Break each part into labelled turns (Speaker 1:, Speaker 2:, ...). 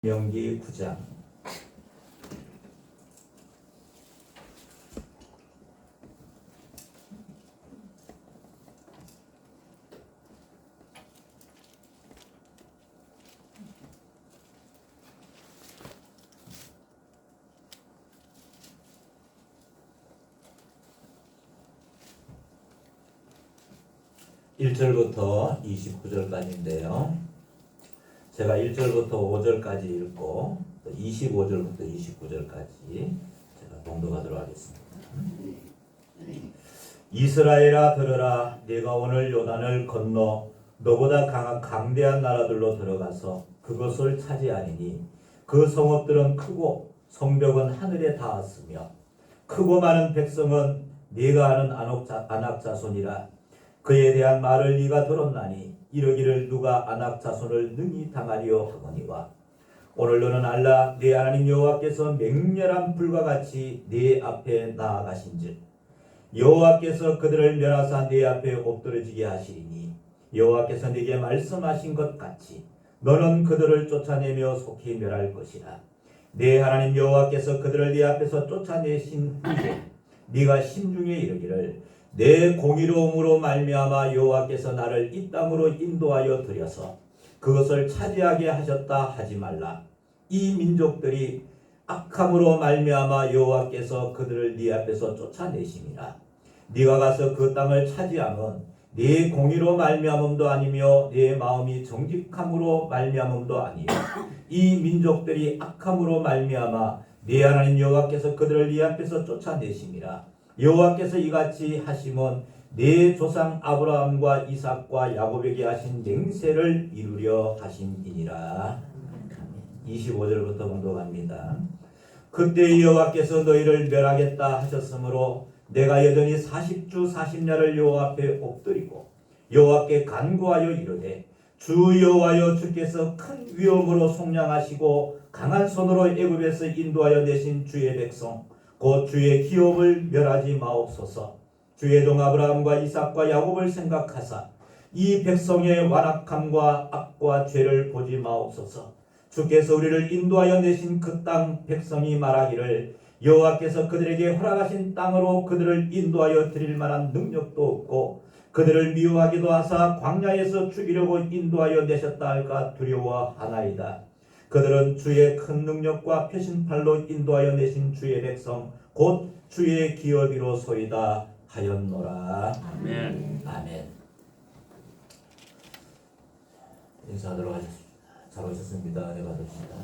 Speaker 1: 명기 9장. (1절부터) (29절까지인데요) 제가 1절부터 5절까지 읽고 25절부터 29절까지 제가 봉독하도록 하겠습니다. 이스라엘아 들으라. 내가 오늘 요단을 건너 너보다 강한 강대한 나라들로 들어가서 그것을 차지하리니 그 성읍들은 크고 성벽은 하늘에 닿았으며 크고 많은 백성은 네가 아는 아낙 자손이라. 그에 대한 말을 네가 들었나니 이르기를 누가 아낙 자손을 능히 당하리요 하거니와 오늘 너는 알라. 네 하나님 여호와께서 맹렬한 불과 같이 네 앞에 나아가신즉 여호와께서 그들을 멸하사 네 앞에 엎드러지게 하시리니 여호와께서 네게 말씀하신 것 같이 너는 그들을 쫓아내며 속히 멸할 것이라. 네 하나님 여호와께서 그들을 네 앞에서 쫓아내신 후에 네가 심중에 이르기를 내 공의로움으로 말미암아 여호와께서 나를 이 땅으로 인도하여 들여서 그것을 차지하게 하셨다 하지 말라. 이 민족들이 악함으로 말미암아 여호와께서 그들을 네 앞에서 쫓아내심이라. 네가 가서 그 땅을 차지함은 네 공의로 말미암음도 아니며 네 마음이 정직함으로 말미암음도 아니요 이 민족들이 악함으로 말미암아 네 하나님 여호와께서 그들을 네 앞에서 쫓아내심이라. 여호와께서 이같이 하심은 네 조상 아브라함과 이삭과 야곱에게 하신 맹세를 이루려 하심이니라. 25절부터 봉독합니다. 그때 여호와께서 너희를 멸하겠다 하셨으므로 내가 여전히 40주 40야를 여호와 앞에 엎드리고 여호와께 간구하여 이르되 주 여호와여 주께서 큰 위엄으로 속량하시고 강한 손으로 애굽에서 인도하여 내신 주의 백성 곧 주의 기업을 멸하지 마옵소서. 주의 종 아브라함과 이삭과 야곱을 생각하사 이 백성의 완악함과 악과 죄를 보지 마옵소서. 주께서 우리를 인도하여 내신 그 땅 백성이 말하기를 여호와께서 그들에게 허락하신 땅으로 그들을 인도하여 드릴 만한 능력도 없고 그들을 미워하기도 하사 광야에서 죽이려고 인도하여 내셨다 할까 두려워하나이다. 그들은 주의 큰 능력과 표신팔로 인도하여 내신 주의 백성 곧 주의 기업이로소이다 하였노라. 아멘. 아멘. 인사하도록 하겠습니다. 잘 오셨습니다. 은혜 받으십니다.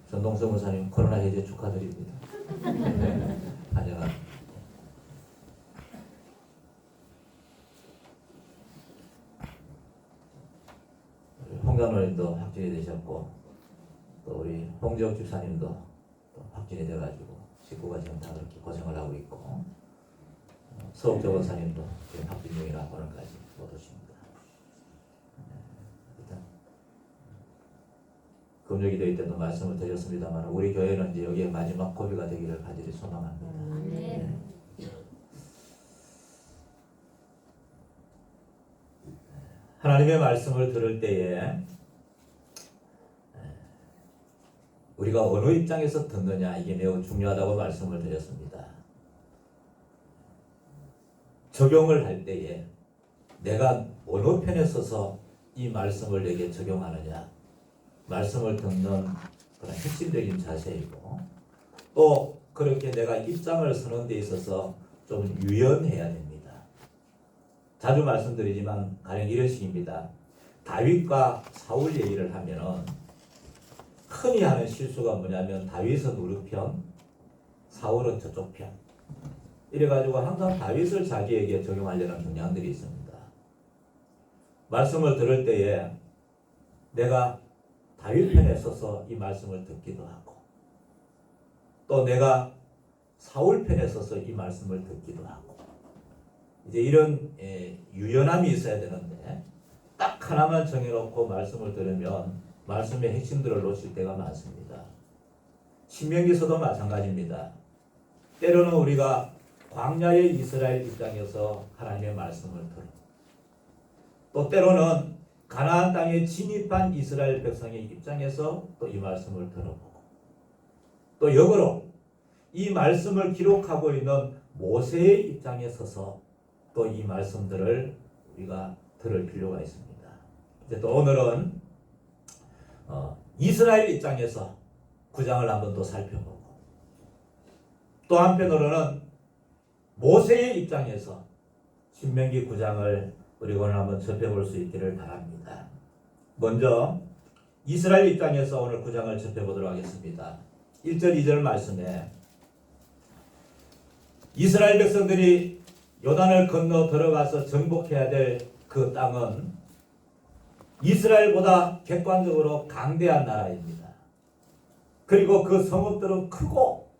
Speaker 1: 전동서 목사님 코로나 해제 축하드립니다. 환영합니다. 홍간호님도 확진이 되셨고 또 우리 홍지혁 집사님도 또 확진이 돼가지고 식구가 지금 다 그렇게 고생을 하고 있고 서욱조 원사님도 지금 확진 중이라 오늘까지 못 오십니다. 일단 금요일이 될 때도 말씀을 드렸습니다만 우리 교회는 이제 여기에 마지막 고비가 되기를 간절히 소망합니다. 네. 하나님의 말씀을 들을 때에 우리가 어느 입장에서 듣느냐 이게 매우 중요하다고 말씀을 드렸습니다. 적용을 할 때에 내가 어느 편에 서서 이 말씀을 내게 적용하느냐 말씀을 듣는 그런 핵심적인 자세이고 또 그렇게 내가 입장을 서는 데 있어서 좀 유연해야 됩니다. 자주 말씀드리지만 가령 이런 식입니다. 다윗과 사울 얘기를 하면은 흔히 하는 실수가 뭐냐면 다윗은 우르편, 사울은 저쪽 편. 이래가지고 항상 다윗을 자기에게 적용하려는 경향들이 있습니다. 말씀을 들을 때에 내가 다윗 편에 서서 이 말씀을 듣기도 하고 또 내가 사울 편에 서서 이 말씀을 듣기도 하고 이제 이런 유연함이 있어야 되는데 딱 하나만 정해놓고 말씀을 들으면 말씀의 핵심들을 놓칠 때가 많습니다. 신명기서도 마찬가지입니다. 때로는 우리가 광야의 이스라엘 입장에서 하나님의 말씀을 들어 또 때로는 가나안 땅에 진입한 이스라엘 백성의 입장에서 또 이 말씀을 들어보고, 또 역으로 이 말씀을 기록하고 있는 모세의 입장에 서서 또 이 말씀들을 우리가 들을 필요가 있습니다. 이제 또 오늘은 이스라엘 입장에서 9장을 한번 또 살펴보고, 또 한편으로는 모세의 입장에서 신명기 9장을 우리가 오늘 한번 접해볼 수 있기를 바랍니다. 먼저 이스라엘 입장에서 오늘 9장을 접해보도록 하겠습니다. 1절 2절 말씀에 이스라엘 백성들이 요단을 건너 들어가서 정복해야 될 그 땅은 이스라엘보다 객관적으로 강대한 나라입니다. 그리고 그 성읍들은 크고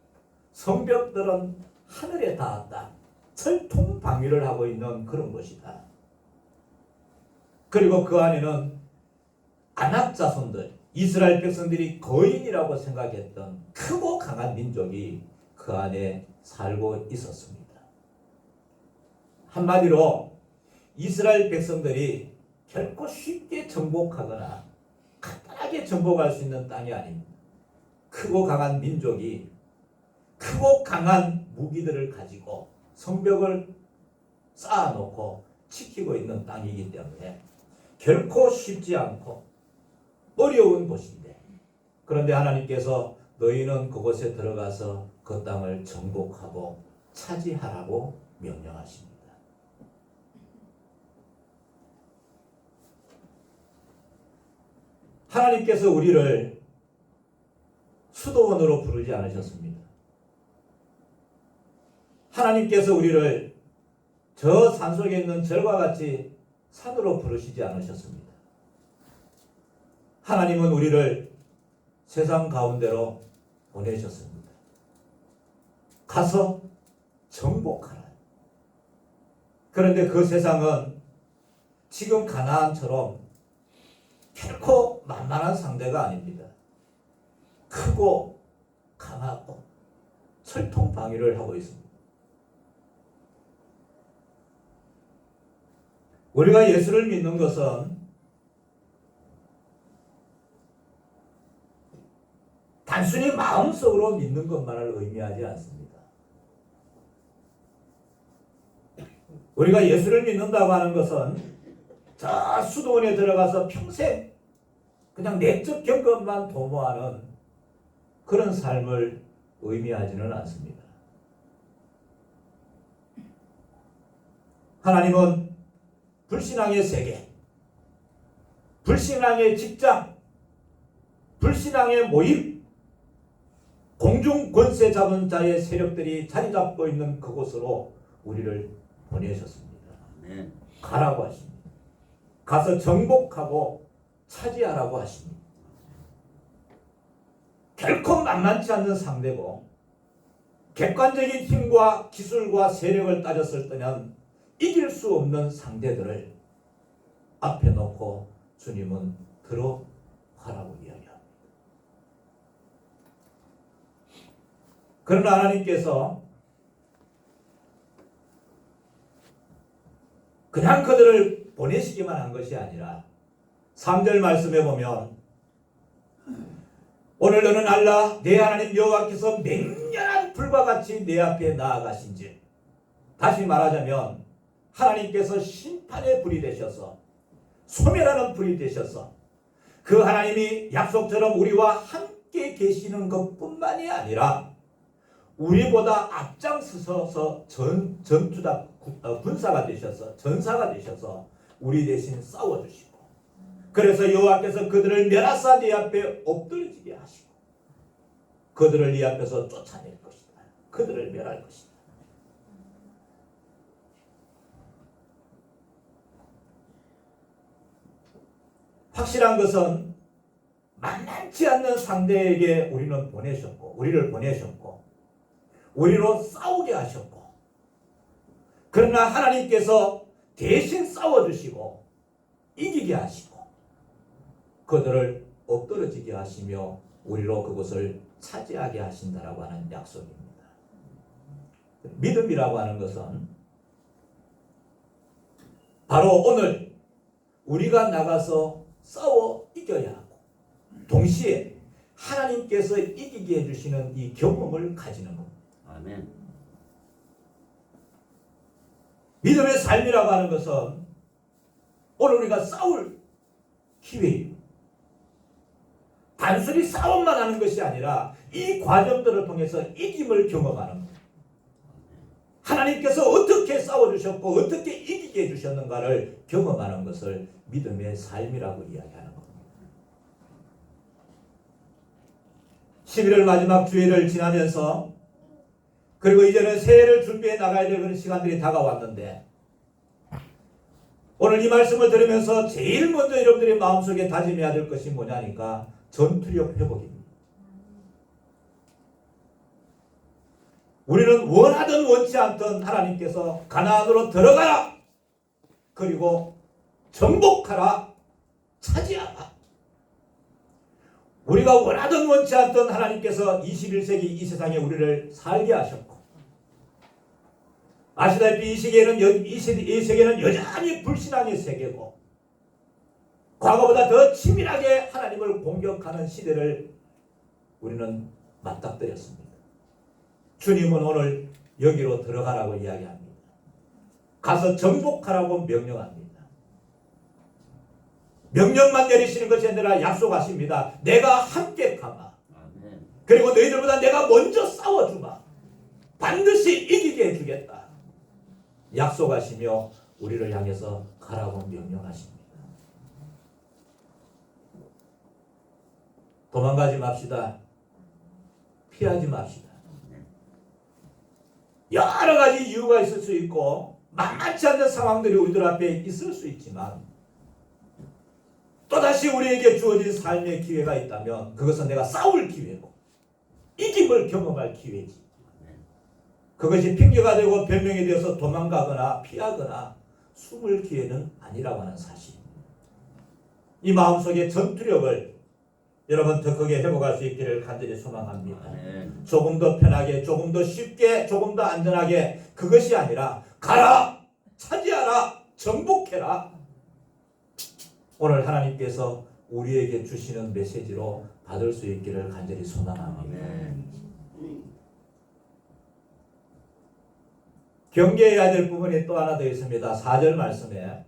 Speaker 1: 성벽들은 하늘에 닿았다. 철통 방위를 하고 있는 그런 곳이다. 그리고 그 안에는 아낙 자손들, 이스라엘 백성들이 거인이라고 생각했던 크고 강한 민족이 그 안에 살고 있었습니다. 한마디로 이스라엘 백성들이 결코 쉽게 정복하거나 간단하게 정복할 수 있는 땅이 아닙니다. 크고 강한 민족이 크고 강한 무기들을 가지고 성벽을 쌓아놓고 지키고 있는 땅이기 때문에 결코 쉽지 않고 어려운 곳인데, 그런데 하나님께서 너희는 그곳에 들어가서 그 땅을 정복하고 차지하라고 명령하십니다. 하나님께서 우리를 수도원으로 부르지 않으셨습니다. 하나님께서 우리를 저 산속에 있는 절과 같이 산으로 부르시지 않으셨습니다. 하나님은 우리를 세상 가운데로 보내셨습니다. 가서 정복하라. 그런데 그 세상은 지금 가나안처럼 결코 만만한 상대가 아닙니다. 크고 강하고 철통 방위를 하고 있습니다. 우리가 예수를 믿는 것은 단순히 마음속으로 믿는 것만을 의미하지 않습니다. 우리가 예수를 믿는다고 하는 것은 저 수도원에 들어가서 평생 그냥 내적 경험만 도모하는 그런 삶을 의미하지는 않습니다. 하나님은 불신앙의 세계, 불신앙의 직장, 불신앙의 모임, 공중 권세 잡은 자의 세력들이 자리 잡고 있는 그곳으로 우리를 보내셨습니다. 가라고 하십니다. 가서 정복하고 차지하라고 하십니다. 결코 만만치 않는 상대고, 객관적인 힘과 기술과 세력을 따졌을 때는 이길 수 없는 상대들을 앞에 놓고 주님은 들어가라고 이야기합니다. 그러나 하나님께서 그냥 그들을 보내시기만 한 것이 아니라 3절 말씀에 보면 오늘 너는 알라 내 하나님 여호와께서 맹렬한 불과 같이 내 앞에 나아가신즉, 다시 말하자면 하나님께서 심판의 불이 되셔서 소멸하는 불이 되셔서 그 하나님이 약속처럼 우리와 함께 계시는 것뿐만이 아니라 우리보다 앞장서서 군사가 되셔서 전사가 되셔서 우리 대신 싸워주시고, 그래서 여호와께서 그들을 멸하사 네 앞에 엎드러지게 하시고 그들을 네 앞에서 쫓아낼 것이다. 그들을 멸할 것이다. 확실한 것은 만만치 않는 상대에게 우리를 보내셨고 우리로 싸우게 하셨고, 그러나 하나님께서 대신 싸워주시고 이기게 하시고 그들을 엎드러지게 하시며 우리로 그것을 차지하게 하신다라고 하는 약속입니다. 믿음이라고 하는 것은 바로 오늘 우리가 나가서 싸워 이겨야 하고 동시에 하나님께서 이기게 해주시는 이 경험을 가지는 겁니다.
Speaker 2: 아멘.
Speaker 1: 믿음의 삶이라고 하는 것은 오늘 우리가 싸울 기회예요. 단순히 싸움만 하는 것이 아니라 이 과정들을 통해서 이김을 경험하는 거예요. 하나님께서 어떻게 싸워주셨고 어떻게 이기게 해주셨는가를 경험하는 것을 믿음의 삶이라고 이야기하는 겁니다. 11월 마지막 주일을 지나면서 그리고 이제는 새해를 준비해 나가야 될 그런 시간들이 다가왔는데 오늘 이 말씀을 들으면서 제일 먼저 여러분들이 마음속에 다짐해야 될 것이 뭐냐니까 전투력 회복입니다. 우리는 원하든 원치 않든 하나님께서 가나안으로 들어가라 그리고 정복하라 차지하라. 우리가 원하든 원치 않든 하나님께서 21세기 이 세상에 우리를 살게 하셨고 아시다시피 이 세계는 여전히 불신앙의 세계고 과거보다 더 치밀하게 하나님을 공격하는 시대를 우리는 맞닥뜨렸습니다. 주님은 오늘 여기로 들어가라고 이야기합니다. 가서 정복하라고 명령합니다. 명령만 내리시는 것이 아니라 약속하십니다. 내가 함께 가마. 그리고 너희들보다 내가 먼저 싸워주마. 반드시 이기게 해주겠다. 약속하시며 우리를 향해서 가라고 명령하십니다. 도망가지 맙시다. 피하지 맙시다. 여러 가지 이유가 있을 수 있고 만만치 않은 상황들이 우리들 앞에 있을 수 있지만 또다시 우리에게 주어진 삶의 기회가 있다면 그것은 내가 싸울 기회고 이김을 경험할 기회지. 그것이 핑계가 되고 변명이 되어서 도망가거나 피하거나 숨을 기회는 아니라고 하는 사실. 이 마음속에 전투력을 여러분 더 크게 회복할 수 있기를 간절히 소망합니다. 조금 더 편하게, 조금 더 쉽게, 조금 더 안전하게 그것이 아니라 가라! 차지하라! 정복해라! 오늘 하나님께서 우리에게 주시는 메시지로 받을 수 있기를 간절히 소망합니다. 경계해야 될 부분이 또 하나 더 있습니다. 4절 말씀에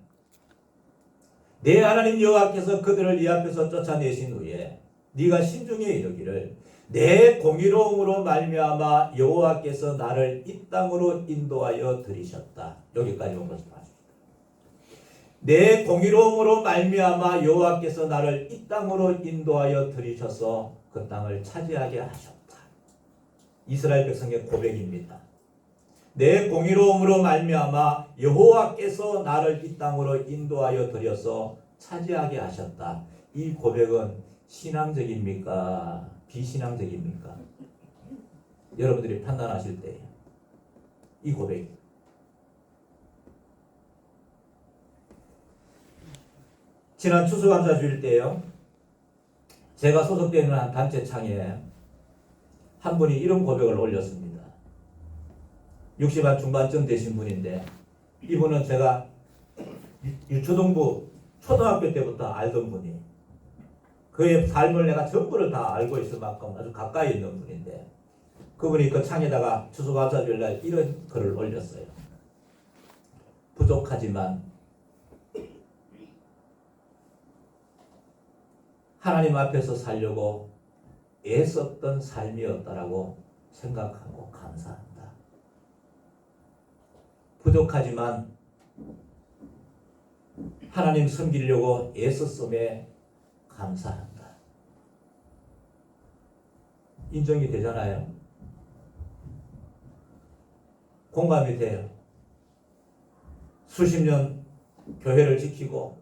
Speaker 1: 내 하나님 여호와께서 그들을 네 앞에서 쫓아내신 후에 네가 신중히 이르기를 내 공의로움으로 말미암아 여호와께서 나를 이 땅으로 인도하여 들이셨다. 여기까지 온 것을 봐줍니다. 내 공의로움으로 말미암아 여호와께서 나를 이 땅으로 인도하여 들이셔서 그 땅을 차지하게 하셨다. 이스라엘 백성의 고백입니다. 내 공의로움으로 말미암아 여호와께서 나를 이 땅으로 인도하여 들여서 차지하게 하셨다. 이 고백은 신앙적입니까? 비신앙적입니까? 여러분들이 판단하실 때 이 고백 지난 추수감사주일 때요 제가 소속되어 있는 한 단체 창에 한 분이 이런 고백을 올렸습니다. 60한 중반쯤 되신 분인데 이분은 제가 유초동부 초등학교 때부터 알던 분이 그의 삶을 내가 전부를 다 알고 있을 만큼 아주 가까이 있는 분인데 그분이 그 창에다가 추수감사주일날 이런 글을 올렸어요. 부족하지만 하나님 앞에서 살려고 애썼던 삶이었다라고 생각하고 감사합니다. 부족하지만 하나님 섬기려고 애썼음에 감사한다. 인정이 되잖아요. 공감이 돼요. 수십 년 교회를 지키고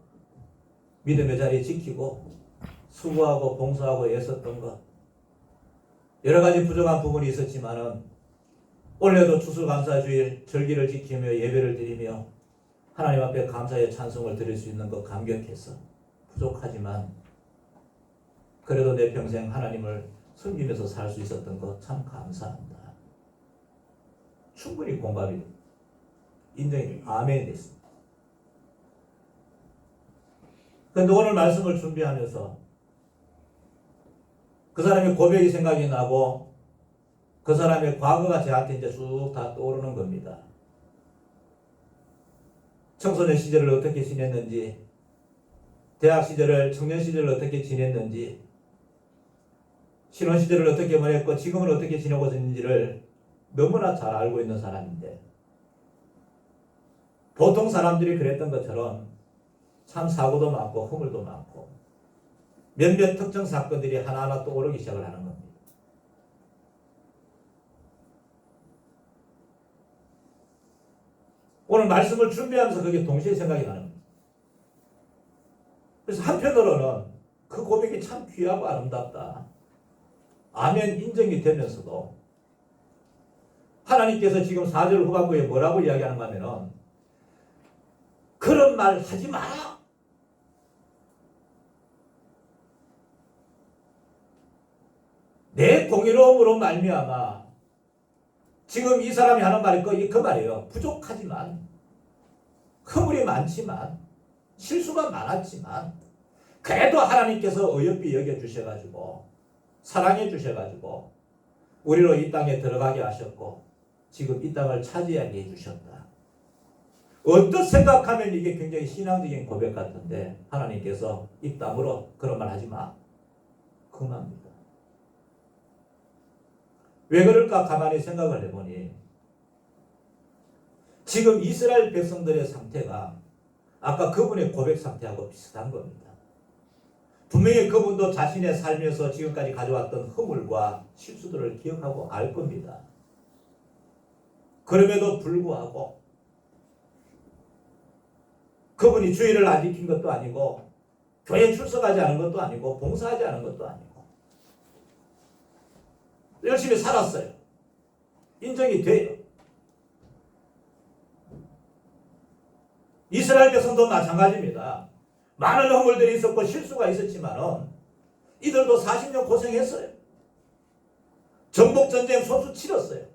Speaker 1: 믿음의 자리 지키고 수고하고 봉사하고 애썼던 것 여러 가지 부족한 부분이 있었지만은 올해도 추수감사주일 절기를 지키며 예배를 드리며 하나님 앞에 감사의 찬송을 드릴 수 있는 것 감격해서 부족하지만 그래도 내 평생 하나님을 섬기면서 살 수 있었던 것 참 감사합니다. 충분히 공감이 인정이 아멘 됐습니다. 그런데 오늘 말씀을 준비하면서 그 사람의 고백이 생각이 나고 그 사람의 과거가 저한테 이제 쭉 다 떠오르는 겁니다. 청소년 시절을 어떻게 지냈는지, 대학 시절을, 청년 시절을 어떻게 지냈는지, 신혼 시절을 어떻게 보냈고 지금은 어떻게 지내고 있는지를 너무나 잘 알고 있는 사람인데, 보통 사람들이 그랬던 것처럼 참 사고도 많고 허물도 많고 몇몇 특정 사건들이 하나하나 떠오르기 시작을 하는 겁니다. 오늘 말씀을 준비하면서 그게 동시에 생각이 나는 겁니다. 그래서 한편으로는 그 고백이 참 귀하고 아름답다. 아멘 인정이 되면서도 하나님께서 지금 4절 후반부에 뭐라고 이야기하는가 하면은 그런 말 하지 마라. 내 공의로움으로 말미암아 지금 이 사람이 하는 말이 그 말이에요. 부족하지만 허물이 많지만 실수가 많았지만 그래도 하나님께서 어여삐 여겨주셔가지고 사랑해 주셔가지고 우리로 이 땅에 들어가게 하셨고 지금 이 땅을 차지하게 해주셨다. 어떻게 생각하면 이게 굉장히 신앙적인 고백 같은데 하나님께서 이 땅으로 그런 말 하지 마. 금합니다. 왜 그럴까 가만히 생각을 해보니 지금 이스라엘 백성들의 상태가 아까 그분의 고백 상태하고 비슷한 겁니다. 분명히 그분도 자신의 삶에서 지금까지 가져왔던 허물과 실수들을 기억하고 알 겁니다. 그럼에도 불구하고 그분이 주의를 안 지킨 것도 아니고 교회 출석하지 않은 것도 아니고 봉사하지 않은 것도 아니고 열심히 살았어요. 인정이 돼요. 이스라엘 백성도 마찬가지입니다. 많은 허물들이 있었고 실수가 있었지만은 이들도 40년 고생했어요. 전복전쟁 소수 치렀어요.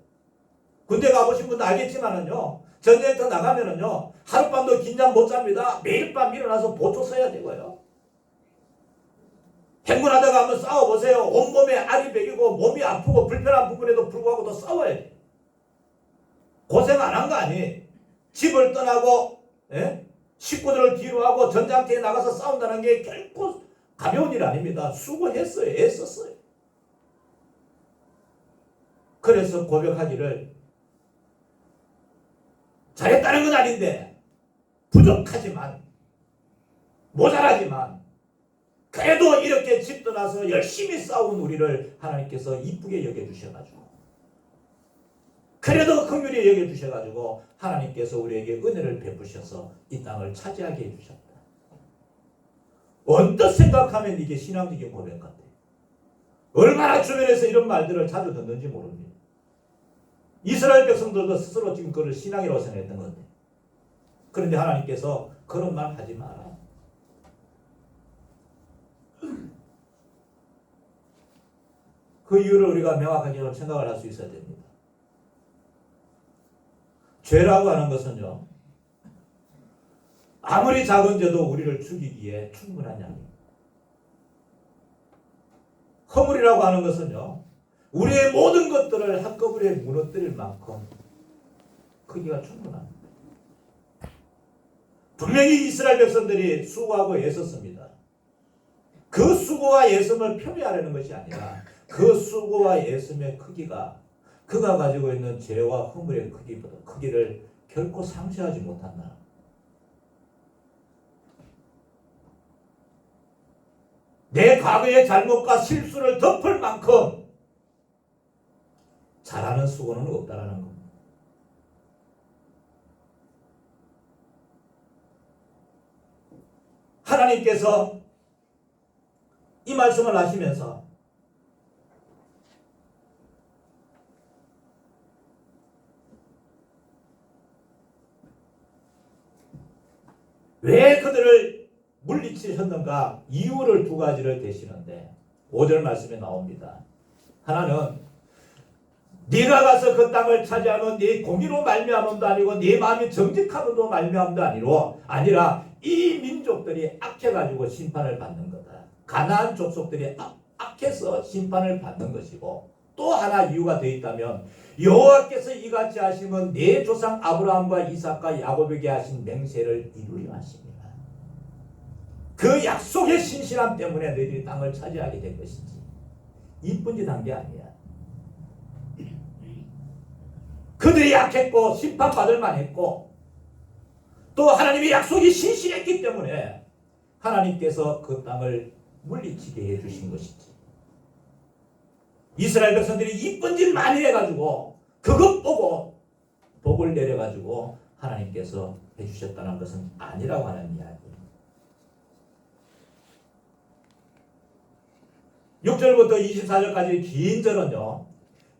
Speaker 1: 군대 가보신 분도 알겠지만은요, 전쟁터 나가면은요, 하룻밤도 긴장 못 잡니다. 매일 밤 일어나서 보초 써야 되고요. 행군하다가 한번 싸워보세요. 온몸에 알이 배기고 몸이 아프고 불편한 부분에도 불구하고 또 싸워야 돼. 고생 안 한 거 아니? 집을 떠나고 식구들을 뒤로 하고 전장터에 나가서 싸운다는 게 결코 가벼운 일 아닙니다. 수고했어요. 애썼어요. 그래서 고백하기를 잘했다는 건 아닌데 부족하지만 모자라지만 그래도 이렇게 집 떠나서 열심히 싸운 우리를 하나님께서 이쁘게 여겨주셔가지고 그래도 긍휼히 여겨주셔가지고 하나님께서 우리에게 은혜를 베푸셔서 이 땅을 차지하게 해주셨다. 언뜻 생각하면 이게 신앙적인 고백 같아요. 얼마나 주변에서 이런 말들을 자주 듣는지 모릅니다. 이스라엘 백성들도 스스로 지금 그걸 신앙이라고 생각했던 건데 그런데 하나님께서 그런 말 하지 마라. 그 이유를 우리가 명확하게 생각을 할 수 있어야 됩니다. 죄라고 하는 것은요, 아무리 작은 죄도 우리를 죽이기에 충분한 양입니다. 허물이라고 하는 것은요, 우리의 모든 것들을 한꺼번에 무너뜨릴 만큼 크기가 충분합니다. 분명히 이스라엘 백성들이 수고하고 애썼습니다. 그 수고와 애씀을 표미하려는 것이 아니라 그 수고와 애씀의 크기가 그가 가지고 있는 죄와 허물의 크기를 결코 상쇄하지 못한다. 내 과거의 잘못과 실수를 덮을 만큼 잘하는 수고는 없다라는 겁니다. 하나님께서 이 말씀을 하시면서 왜 그들을 물리치셨는가 이유를 두 가지를 대시는데 5절 말씀에 나옵니다. 하나는 네가 가서 그 땅을 차지하면 네 공의로 말미암음도 아니고 네 마음이 정직함으로 말미암음도 아니라 이 민족들이 악해가지고 심판을 받는 거다. 가나안 족속들이 악해서 심판을 받는 것이고, 또 하나 이유가 되어 있다면 여호와께서 이같이 하시면 내 조상 아브라함과 이삭과 야곱에게 하신 맹세를 이루려 하십니다. 그 약속의 신실함 때문에 너희들이 땅을 차지하게 된 것이지 이쁜 짓 한 게 아니야. 그들이 약했고 심판받을 만했고 또 하나님의 약속이 신실했기 때문에 하나님께서 그 땅을 물리치게 해주신 것이지. 이스라엘 백성들이 이쁜 짓 많이 해가지고 그것 보고 복을 내려가지고 하나님께서 해주셨다는 것은 아니라고 하는 이야기. 6절부터 24절까지 긴 절은요,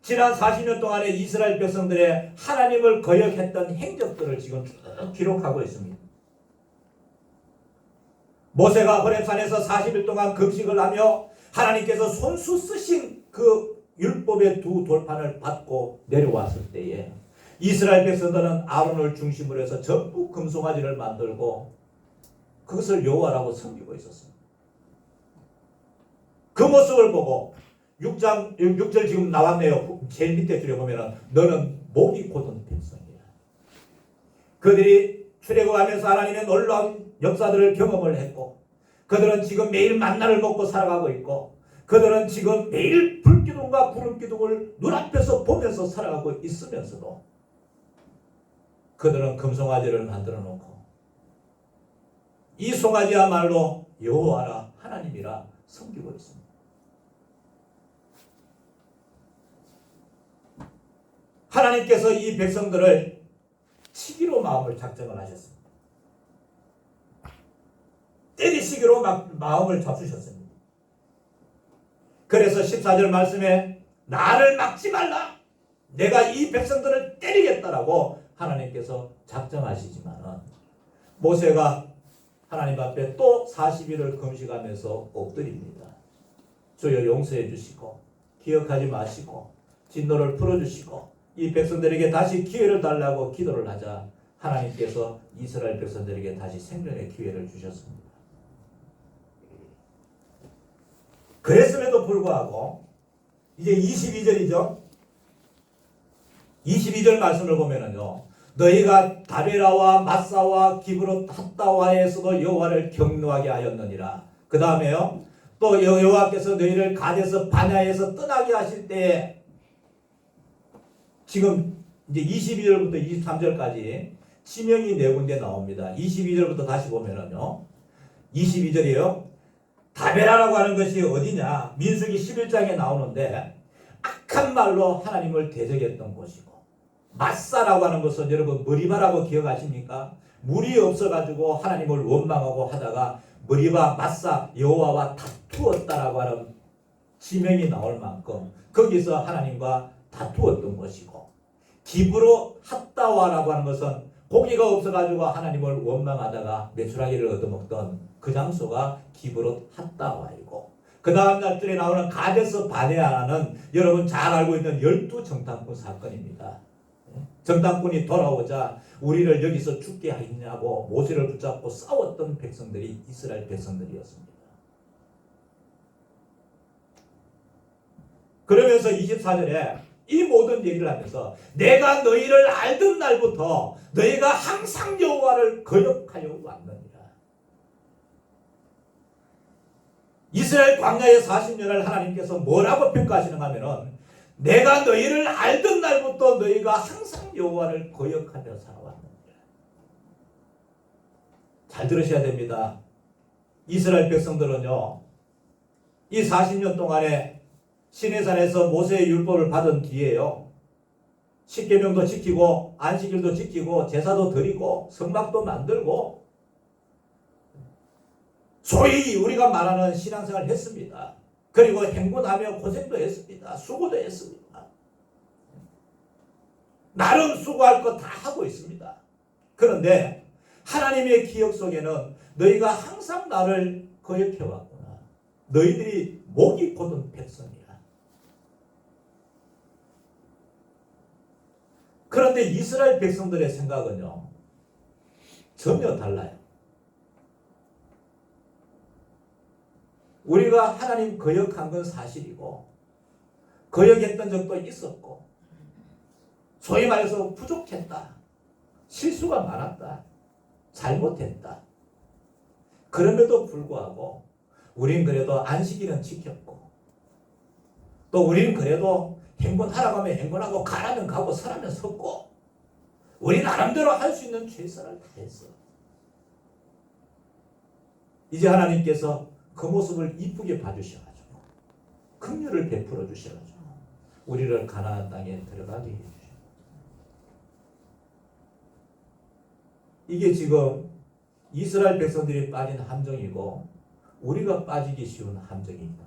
Speaker 1: 지난 40년 동안의 이스라엘 백성들의 하나님을 거역했던 행적들을 지금 쭉 기록하고 있습니다. 모세가 호렙산에서 40일 동안 금식을 하며 하나님께서 손수 쓰신 그 율법의 두 돌판을 받고 내려왔을 때에 이스라엘 백성들은 아론을 중심으로 해서 전부 금송아지를 만들고 그것을 여호와라고 섬기고 있었습니다. 그 모습을 보고 6절 지금 나왔네요. 제일 밑에 줄에 보면은 너는 목이 곧은 백성이야. 그들이 출애굽하면서 하나님의 놀라운 역사들을 경험을 했고 그들은 지금 매일 만나를 먹고 살아가고 있고 그들은 지금 매일 불기둥과 구름기둥을 눈앞에서 보면서 살아가고 있으면서도 그들은 금송아지를 만들어 놓고 이 송아지야말로 여호와라 하나님이라 섬기고 있습니다. 하나님께서 이 백성들을 치기로 마음을 작정을 하셨습니다. 때리시기로 마음을 잡수셨습니다. 그래서 14절 말씀에 나를 막지 말라. 내가 이 백성들을 때리겠다라고 하나님께서 작정하시지만은 모세가 하나님 앞에 또 40일을 금식하면서 엎드립니다. 주여 용서해 주시고 기억하지 마시고 진노를 풀어주시고 이 백성들에게 다시 기회를 달라고 기도를 하자 하나님께서 이스라엘 백성들에게 다시 생명의 기회를 주셨습니다. 그랬음에도 불구하고 이제 22절이죠. 22절 말씀을 보면은요. 너희가 다베라와 마사와 기브롯 핫다와에서도 여호와를 경노하게 하였느니라. 그 다음에요. 또 여호와께서 너희를 가데스 바냐에서 떠나게 하실 때에 지금 이제 22절부터 23절까지 지명이 네 군데 나옵니다. 22절부터 다시 보면은요. 22절이에요. 다베라라고 하는 것이 어디냐? 민수기 11장에 나오는데 악한 말로 하나님을 대적했던 곳이고 마사라고 하는 것은 여러분 머리바라고 기억하십니까? 물이 없어가지고 하나님을 원망하고 하다가 머리바 마사 여호와와 다투었다라고 하는 지명이 나올 만큼 거기서 하나님과 다투었던 것이고 기브로 핫다와라고 하는 것은 고기가 없어가지고 하나님을 원망하다가 메추라기를 얻어먹던 그 장소가 기브로 핫다와이고 그 다음 날들에 나오는 가데스 바네아는 여러분 잘 알고 있는 12정탐꾼 사건입니다. 정탐꾼이 돌아오자 우리를 여기서 죽게 하겠냐고 모세를 붙잡고 싸웠던 백성들이 이스라엘 백성들이었습니다. 그러면서 24절에 이 모든 얘기를 하면서 내가 너희를 알던 날부터 너희가 항상 여호와를 거역하여 왔느니라. 이스라엘 광야의 40년을 하나님께서 뭐라고 평가하시는가 하면은 내가 너희를 알던 날부터 너희가 항상 여호와를 거역하며 살아왔느니라. 잘 들으셔야 됩니다. 이스라엘 백성들은요. 이 40년 동안에 시내산에서 모세의 율법을 받은 뒤에요. 십계명도 지키고 안식일도 지키고 제사도 드리고 성막도 만들고 소위 우리가 말하는 신앙생활을 했습니다. 그리고 행군하며 고생도 했습니다. 수고도 했습니다. 나름 수고할 거 다 하고 있습니다. 그런데 하나님의 기억 속에는 너희가 항상 나를 거역해왔구나. 너희들이 목이 곧은 백성이야. 그런데 이스라엘 백성들의 생각은요. 전혀 달라요. 우리가 하나님 거역한 건 사실이고 거역했던 적도 있었고 소위 말해서 부족했다. 실수가 많았다. 잘못했다. 그럼에도 불구하고 우린 그래도 안식일은 지켰고 또 우린 그래도 행군하라고 하면 행군하고 가라면 가고 서라면 섰고 우리 나름대로 할 수 있는 최선을 다했어. 이제 하나님께서 그 모습을 이쁘게 봐주셔가지고 긍휼을 베풀어 주셔가지고 우리를 가나안 땅에 들어가게 해주셔. 이게 지금 이스라엘 백성들이 빠진 함정이고 우리가 빠지기 쉬운 함정입니다.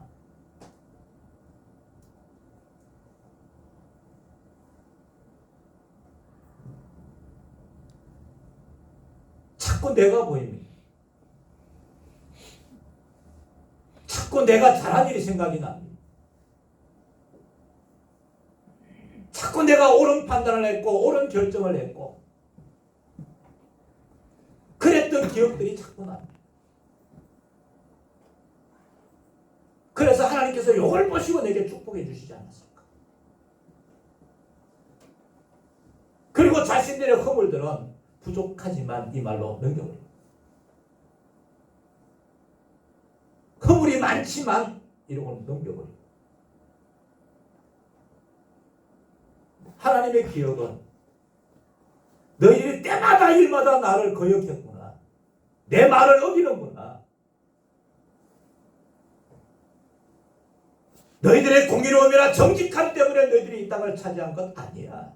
Speaker 1: 자꾸 내가 보입니다. 자꾸 내가 잘한 일이 생각이 납니다. 자꾸 내가 옳은 판단을 했고 옳은 결정을 했고 그랬던 기억들이 자꾸 납니다. 그래서 하나님께서 이걸 보시고 내게 축복해 주시지 않았을까. 그리고 자신들의 허물들은 부족하지만 이 말로 넘겨버립니다. 허물이 많지만 이러고 넘겨버립니다. 하나님의 기억은 너희들이 때마다 일마다 나를 거역했구나. 내 말을 어기는구나. 너희들의 공의로움이나 정직함 때문에 너희들이 이 땅을 차지한 것 아니야.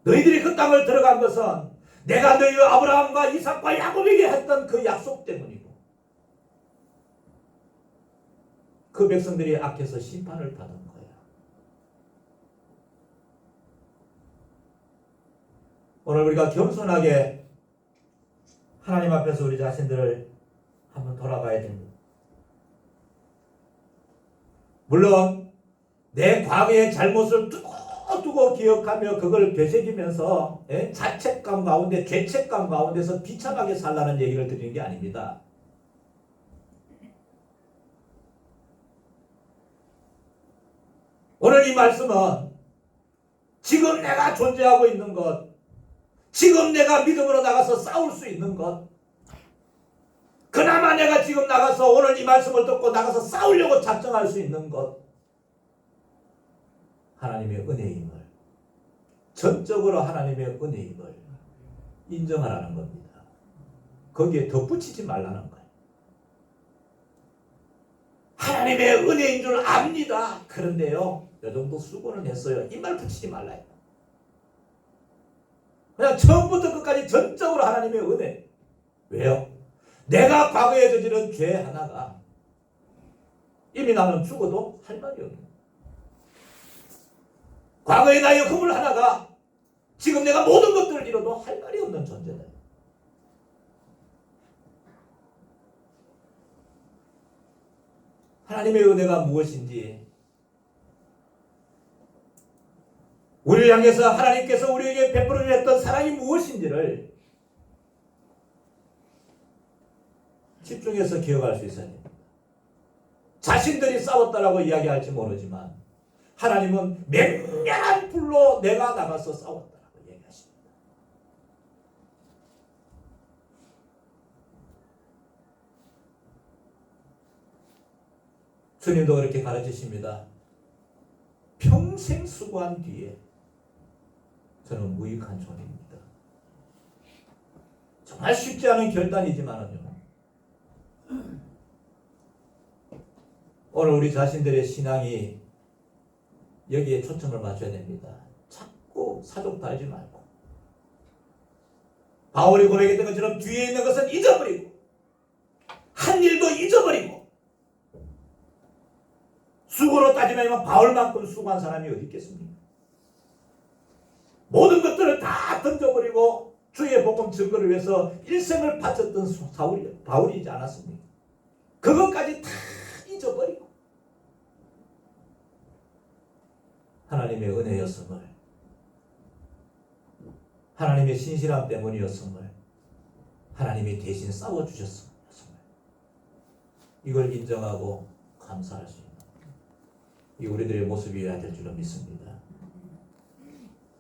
Speaker 1: 너희들이 그 땅을 들어간 것은 내가 너희 아브라함과 이삭과 야곱에게 했던 그 약속 때문이고 그 백성들이 악해서 심판을 받은 거야. 오늘 우리가 겸손하게 하나님 앞에서 우리 자신들을 한번 돌아봐야 됩니다. 물론 내 과거의 잘못을 두고 기억하며 그걸 되새기면서 자책감 가운데 죄책감 가운데서 비참하게 살라는 얘기를 드리는 게 아닙니다. 오늘 이 말씀은 지금 내가 존재하고 있는 것, 지금 내가 믿음으로 나가서 싸울 수 있는 것, 그나마 내가 지금 나가서 오늘 이 말씀을 듣고 나가서 싸우려고 작정할 수 있는 것, 하나님의 은혜임을, 전적으로 하나님의 은혜임을 인정하라는 겁니다. 거기에 덧붙이지 말라는 거예요. 하나님의 은혜인 줄 압니다. 그런데요, 이 정도 수고는 했어요. 이 말 붙이지 말라요. 그냥 처음부터 끝까지 전적으로 하나님의 은혜. 왜요? 내가 과거에 저지른 죄 하나가 이미 나는 죽어도 할 말이 없는 거예요. 과거의 나의 허물 하나가 지금 내가 모든 것들을 잃어도 할 말이 없는 존재다. 하나님의 은혜가 무엇인지, 우리를 향해서 하나님께서 우리에게 베풀어 주셨던 사랑이 무엇인지를 집중해서 기억할 수 있어야 됩니다. 자신들이 싸웠다라고 이야기할지 모르지만 하나님은 맹렬한 불로 내가 나가서 싸웠다라고 얘기하십니다. 주님도 그렇게 가르치십니다. 평생 수고한 뒤에 저는 무익한 존입니다. 정말 쉽지 않은 결단이지만요. 오늘 우리 자신들의 신앙이 여기에 초점을 맞춰야 됩니다. 자꾸 사족 달지 말고 바울이 고백했던 것처럼 뒤에 있는 것은 잊어버리고 한 일도 잊어버리고, 수고로 따지면 바울만큼 수고한 사람이 어디 있겠습니까? 모든 것들을 다 던져버리고 주의 복음 증거를 위해서 일생을 바쳤던 바울이지 않았습니까? 그것까지 다 잊어버리고 하나님의 은혜였음을, 하나님의 신실함 때문이었음을, 하나님이 대신 싸워주셨음을 이걸 인정하고 감사할 수 있는 이 우리들의 모습이어야 될 줄로 믿습니다.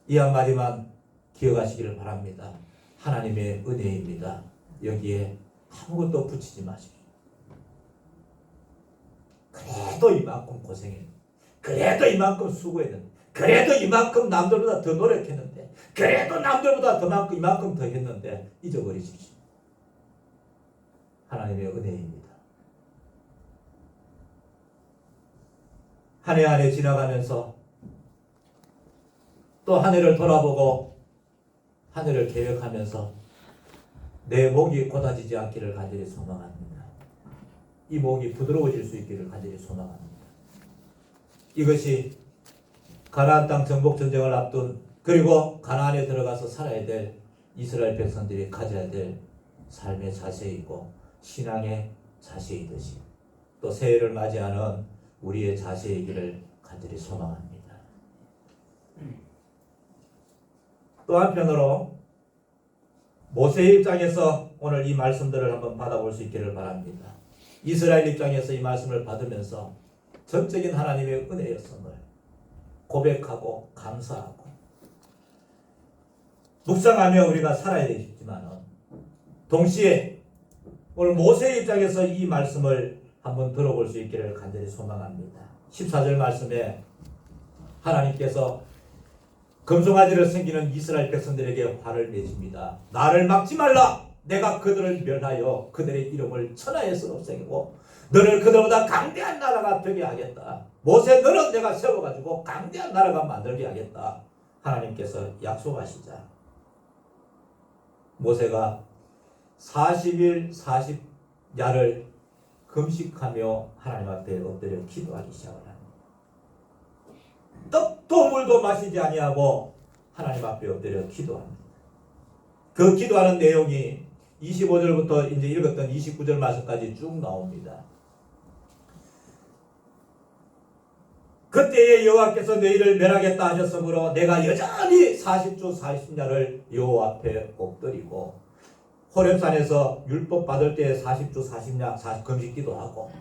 Speaker 1: 이 한마디만 기억하시기를 바랍니다. 하나님의 은혜입니다. 여기에 아무것도 붙이지 마십시오. 그래도 이만큼 고생했는데, 그래도 이만큼 수고했는데, 그래도 이만큼 남들보다 더 노력했는데, 그래도 남들보다 이만큼 더 했는데 잊어버리십시오. 하나님의 은혜입니다. 한 해 한 해 지나가면서 또 한 해를 돌아보고 한 해를 계획하면서 내 목이 곧아지지 않기를 간절히 소망합니다. 이 목이 부드러워질 수 있기를 간절히 소망합니다. 이것이 가나안 땅 정복 전쟁을 앞둔 그리고 가나안에 들어가서 살아야 될 이스라엘 백성들이 가져야 될 삶의 자세이고 신앙의 자세이듯이 또 새해를 맞이하는 우리의 자세이기를 간절히 소망합니다. 또 한편으로 모세의 입장에서 오늘 이 말씀들을 한번 받아볼 수 있기를 바랍니다. 이스라엘 입장에서 이 말씀을 받으면서 전적인 하나님의 은혜였음을 고백하고 감사하고 묵상하며 우리가 살아야 되겠지만 동시에 오늘 모세의 입장에서 이 말씀을 한번 들어볼 수 있기를 간절히 소망합니다. 14절 말씀에 하나님께서 금송아지를 섬기는 이스라엘 백성들에게 화를 내십니다. 나를 막지 말라. 내가 그들을 멸하여 그들의 이름을 천하에서 없애고 너를 그들보다 강대한 나라가 되게 하겠다. 모세 너는 내가 세워가지고 강대한 나라가 만들게 하겠다. 하나님께서 약속하시자 모세가 40일 40야를 금식하며 하나님 앞에 엎드려 기도하기 시작을 합니다. 떡도 물도 마시지 아니하고 하나님 앞에 엎드려 기도합니다. 그 기도하는 내용이 25절부터 이제 읽었던 29절 말씀까지 쭉 나옵니다. 그때에 여호와께서 너희를 멸하겠다 하셨으므로 내가 여전히 40주 40야를 여호와 앞에 엎드리고 호렙산에서 율법 받을 때 40주 40야 금식기도 하고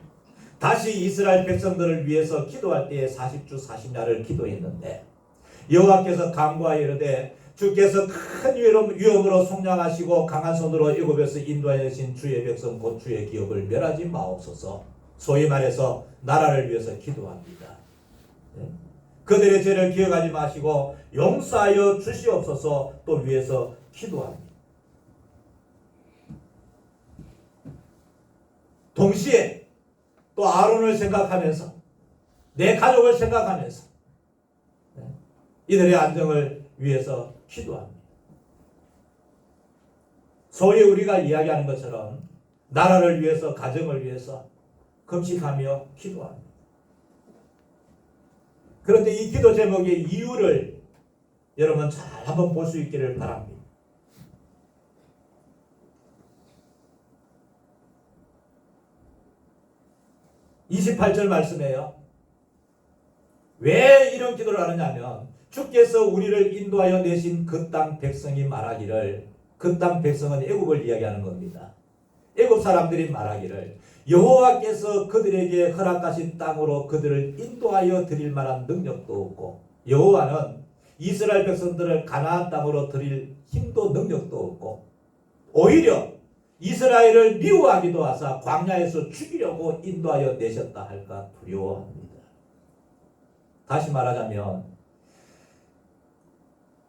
Speaker 1: 다시 이스라엘 백성들을 위해서 기도할 때에 40주 40야를 기도했는데 여호와께서 간구하여 이르되 주께서 큰 위엄으로 속량하시고 강한 손으로 애굽에서 인도하신 주의 백성 곧 주의 기업을 멸하지 마옵소서. 소위 말해서 나라를 위해서 기도합니다. 그들의 죄를 기억하지 마시고 용서하여 주시옵소서. 또 위해서 기도합니다. 동시에 또 아론을 생각하면서 내 가족을 생각하면서 이들의 안정을 위해서 기도합니다. 소위 우리가 이야기하는 것처럼 나라를 위해서 가정을 위해서 금식하며 기도합니다. 그런데 이 기도 제목의 이유를 여러분 잘 한번 볼 수 있기를 바랍니다. 28절 말씀에요. 왜 이런 기도를 하느냐면 주께서 우리를 인도하여 내신 그 땅 백성이 말하기를 그 땅 백성은 애굽을 이야기하는 겁니다. 애굽 사람들이 말하기를 여호와께서 그들에게 허락하신 땅으로 그들을 인도하여 드릴 만한 능력도 없고 여호와는 이스라엘 백성들을 가나안 땅으로 드릴 힘도 능력도 없고 오히려 이스라엘을 미워하기도 하사 광야에서 죽이려고 인도하여 내셨다 할까 두려워합니다. 다시 말하자면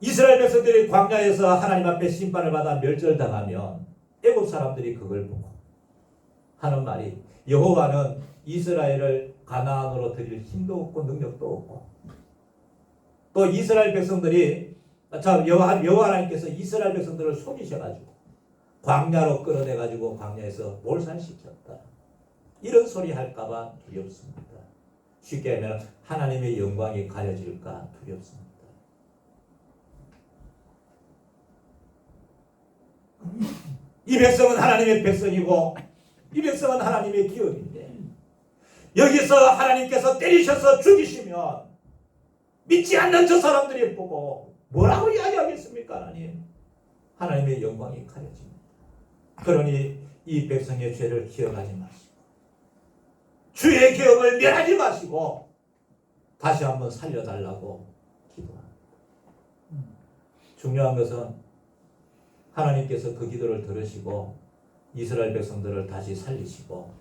Speaker 1: 이스라엘 백성들이 광야에서 하나님 앞에 심판을 받아 멸절당하면 애굽 사람들이 그걸 보고 하는 말이 여호와는 이스라엘을 가나안으로 드릴 힘도 없고 능력도 없고 또 이스라엘 백성들이 여호와 하나님께서 이스라엘 백성들을 속이셔가지고 광야로 끌어내가지고 광야에서 몰살시켰다. 이런 소리 할까봐 두렵습니다. 쉽게 하면 하나님의 영광이 가려질까 두렵습니다. 이 백성은 하나님의 백성이고 이 백성은 하나님의 기업인데 여기서 하나님께서 때리셔서 죽이시면 믿지 않는 저 사람들이 보고 뭐라고 이야기하겠습니까? 하나님의 영광이 가려집니다. 그러니 이 백성의 죄를 기억하지 마시고 주의 계엄을 멸하지 마시고 다시 한번 살려달라고 기도합니다. 중요한 것은 하나님께서 그 기도를 들으시고 이스라엘 백성들을 다시 살리시고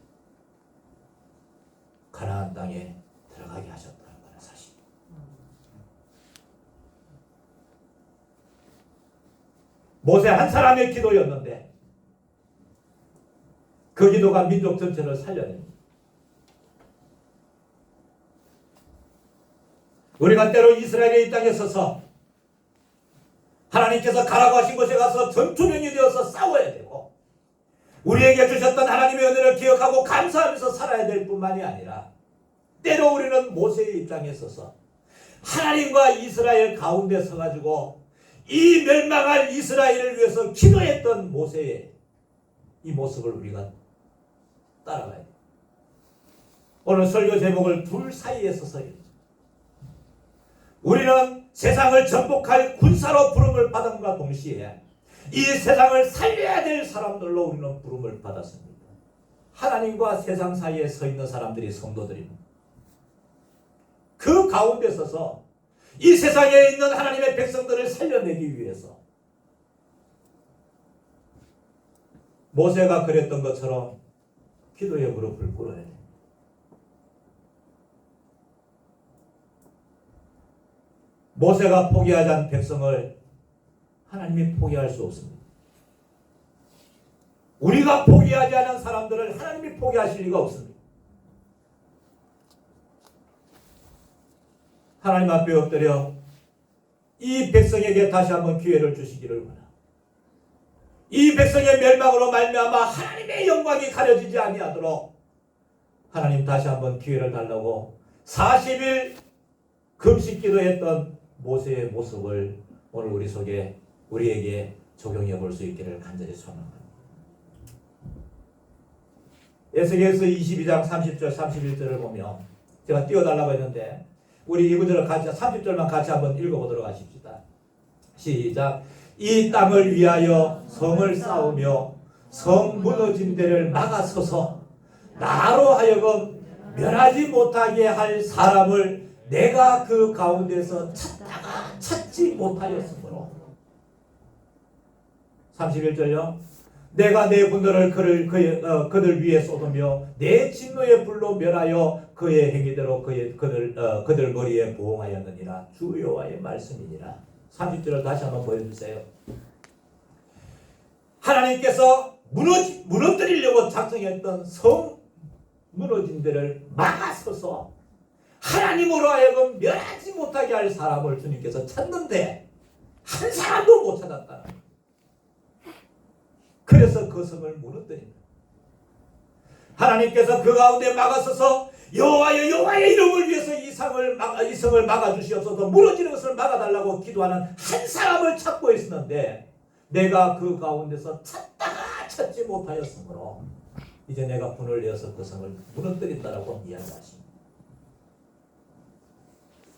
Speaker 1: 가나안 땅에 들어가게 하셨다는 거는 사실. 모세 한 사람의 기도였는데 그 기도가 민족 전체를 살려냅니다. 우리가 때로 이스라엘의 이 땅에 서서 하나님께서 가라고 하신 곳에 가서 전투병이 되어서 싸워야 되고 우리에게 주셨던 하나님의 은혜를 기억하고 감사하면서 살아야 될 뿐만이 아니라 때로 우리는 모세의 입장에 서서 하나님과 이스라엘 가운데 서가지고 이 멸망할 이스라엘을 위해서 기도했던 모세의 이 모습을 우리가 따라가야 돼요. 오늘 설교 제목을 둘 사이에 서서 우리는 세상을 정복할 군사로 부름을 받음과 동시에 이 세상을 살려야 될 사람들로 우리는 부름을 받았습니다. 하나님과 세상 사이에 서 있는 사람들이 성도들입니다. 그 가운데 서서 이 세상에 있는 하나님의 백성들을 살려내기 위해서 모세가 그랬던 것처럼 기도의 무릎을 꿇어야 됩니다. 모세가 포기하지 않은 백성을 하나님이 포기할 수 없습니다. 우리가 포기하지 않은 사람들을 하나님이 포기하실 리가 없습니다. 하나님 앞에 엎드려 이 백성에게 다시 한번 기회를 주시기를 원합니다. 이 백성의 멸망으로 말미암아 하나님의 영광이 가려지지 아니하도록 하나님 다시 한번 기회를 달라고 40일 금식 기도했던 모세의 모습을 오늘 우리 속에 우리에게 적용해 볼 수 있기를 간절히 소망합니다. 에스겔서 22장 30절 31절을 보면 제가 띄워달라고 했는데 우리 이 구절을 같이 30절만 같이 한번 읽어보도록 하십시다. 시작. 이 땅을 위하여 성을 쌓으며 성 무너진 데를 막아서서 나로 하여금 멸하지 못하게 할 사람을 내가 그 가운데서 찾다가 찾지 못하였으므로 31절요. 내가 내 분노를 그들 위에 쏟으며 내 진노의 불로 멸하여 그의 행위대로 그들 머리에 보응하였느니라. 주 여호와의 말씀이니라. 30절을 다시 한번 보여주세요. 하나님께서 무너뜨리려고 작정했던 성 무너진 데를 막아서서 하나님으로 하여금 멸하지 못하게 할 사람을 주님께서 찾는데 한 사람도 못 찾았다는 거예요. 그래서 그 성을 무너뜨립니다. 하나님께서 그 가운데 막아서서 여호와의 이름을 위해서 이 성을 막아주시옵소서, 무너지는 것을 막아달라고 기도하는 한 사람을 찾고 있었는데 내가 그 가운데서 찾다가 찾지 못하였으므로 이제 내가 분을 내어서 그 성을 무너뜨린다라고 이야기하십니다.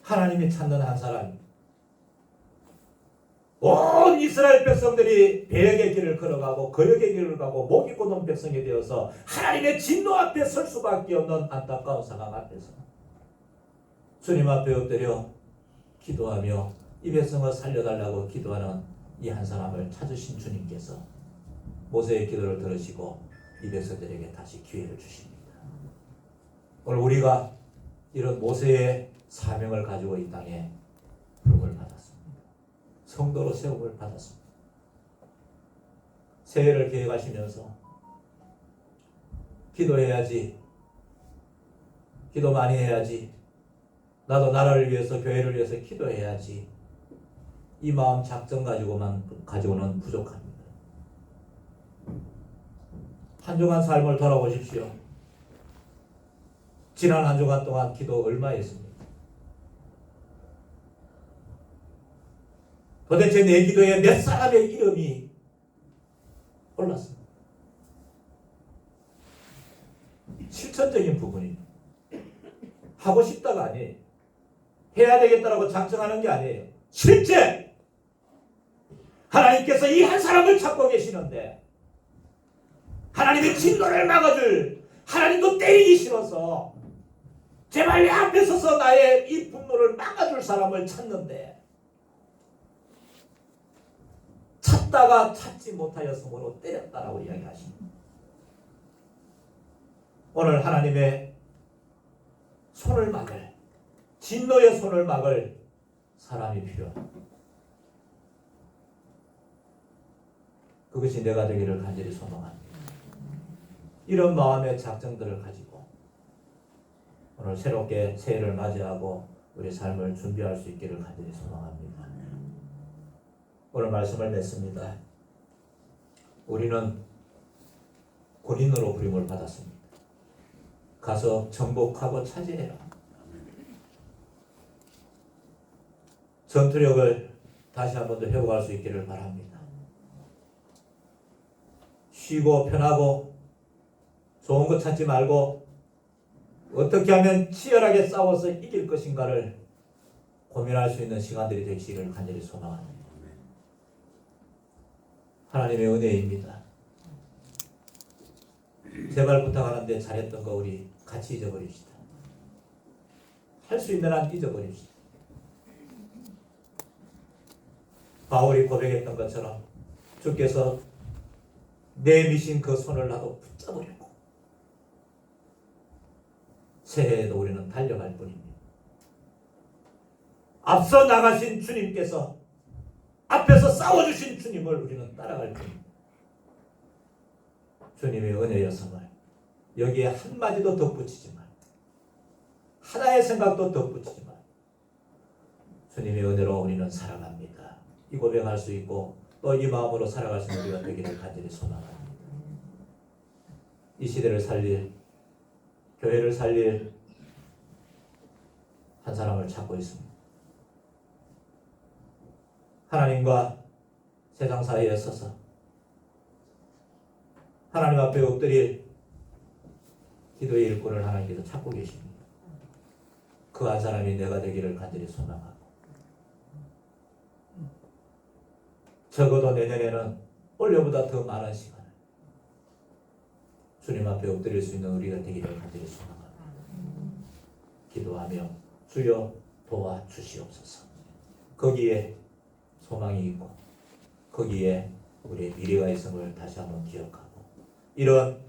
Speaker 1: 하나님이 찾는 한 사람, 온 이스라엘 백성들이 배역의 길을 걸어가고 거역의 길을 가고 목이 곧은 백성이 되어서 하나님의 진노 앞에 설 수밖에 없는 안타까운 상황 앞에서 주님 앞에 엎드려 기도하며 이 백성을 살려달라고 기도하는 이 한 사람을 찾으신 주님께서 모세의 기도를 들으시고 이 백성들에게 다시 기회를 주십니다. 오늘 우리가 이런 모세의 사명을 가지고 이 땅에 부름을 받았습니다. 성도로 세움을 받았습니다. 새해를 계획하시면서 기도해야지, 기도 많이 해야지, 나도 나라를 위해서 교회를 위해서 기도해야지, 이 마음 작정 가지고는 부족합니다. 한 주간 삶을 돌아보십시오. 지난 한 주간 동안 기도 얼마 했습니까? 도대체 내 기도에 몇 사람의 이름이 올랐습니다. 실천적인 부분입니다. 하고 싶다가 아니에요. 해야 되겠다라고 작정하는 게 아니에요. 실제 하나님께서 이 한 사람을 찾고 계시는데 하나님의 진노를 막아줄 하나님도 때리기 싫어서 제발 내 앞에 서서 나의 이 분노를 막아줄 사람을 찾는데 찾다가 찾지 못하였으므로 때렸다라고 이야기하십니다. 오늘 하나님의 손을 막을, 진노의 손을 막을 사람이 필요합니다. 그것이 내가 되기를 간절히 소망합니다. 이런 마음의 작정들을 가지고 오늘 새롭게 새해를 맞이하고 우리 삶을 준비할 수 있기를 간절히 소망합니다. 오늘 말씀을 맺습니다. 우리는 군인으로 부름을 받았습니다. 가서 정복하고 차지해라. 전투력을 다시 한 번 더 회복할 수 있기를 바랍니다. 쉬고 편하고 좋은 것 찾지 말고 어떻게 하면 치열하게 싸워서 이길 것인가를 고민할 수 있는 시간들이 되시기를 간절히 소망합니다. 하나님의 은혜입니다. 제발 부탁하는데 잘했던 거 우리 같이 잊어버립시다. 할 수 있는 한 잊어버립시다. 바울이 고백했던 것처럼 주께서 내미신 그 손을 나도 붙잡으려고 새해에도 우리는 달려갈 뿐입니다. 앞서 나가신 주님께서 앞에서 싸워주신 주님을 우리는 따라갈 뿐입니다. 주님의 은혜였음을 여기에 한마디도 덧붙이지 말, 하나의 생각도 덧붙이지 말. 주님의 은혜로 우리는 살아갑니다. 이 고백할 수 있고 또 이 마음으로 살아갈 수 있는 우리가 되기를 간절히 소망합니다. 이 시대를 살릴, 교회를 살릴 한 사람을 찾고 있습니다. 하나님과 세상 사이에 서서 하나님 앞에 엎드릴 기도의 일꾼을 하나님께서 찾고 계십니다. 그 한 사람이 내가 되기를 간절히 소망하고 적어도 내년에는 올해보다 더 많은 시간을 주님 앞에 엎드릴 수 있는 우리가 되기를 간절히 소망합니다. 기도하며 주여 도와주시옵소서. 거기에 소망이 있고 거기에 우리의 미래가 있음을 다시 한번 기억하고 이런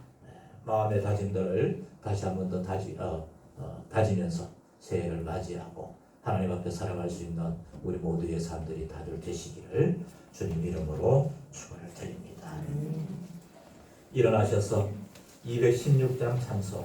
Speaker 1: 마음의 다짐들을 다시 한번 더 다지면서 새해를 맞이하고 하나님 앞에 살아갈 수 있는 우리 모두의 삶들이 다들 되시기를 주님 이름으로 축원을 드립니다. 일어나셔서 216장 찬송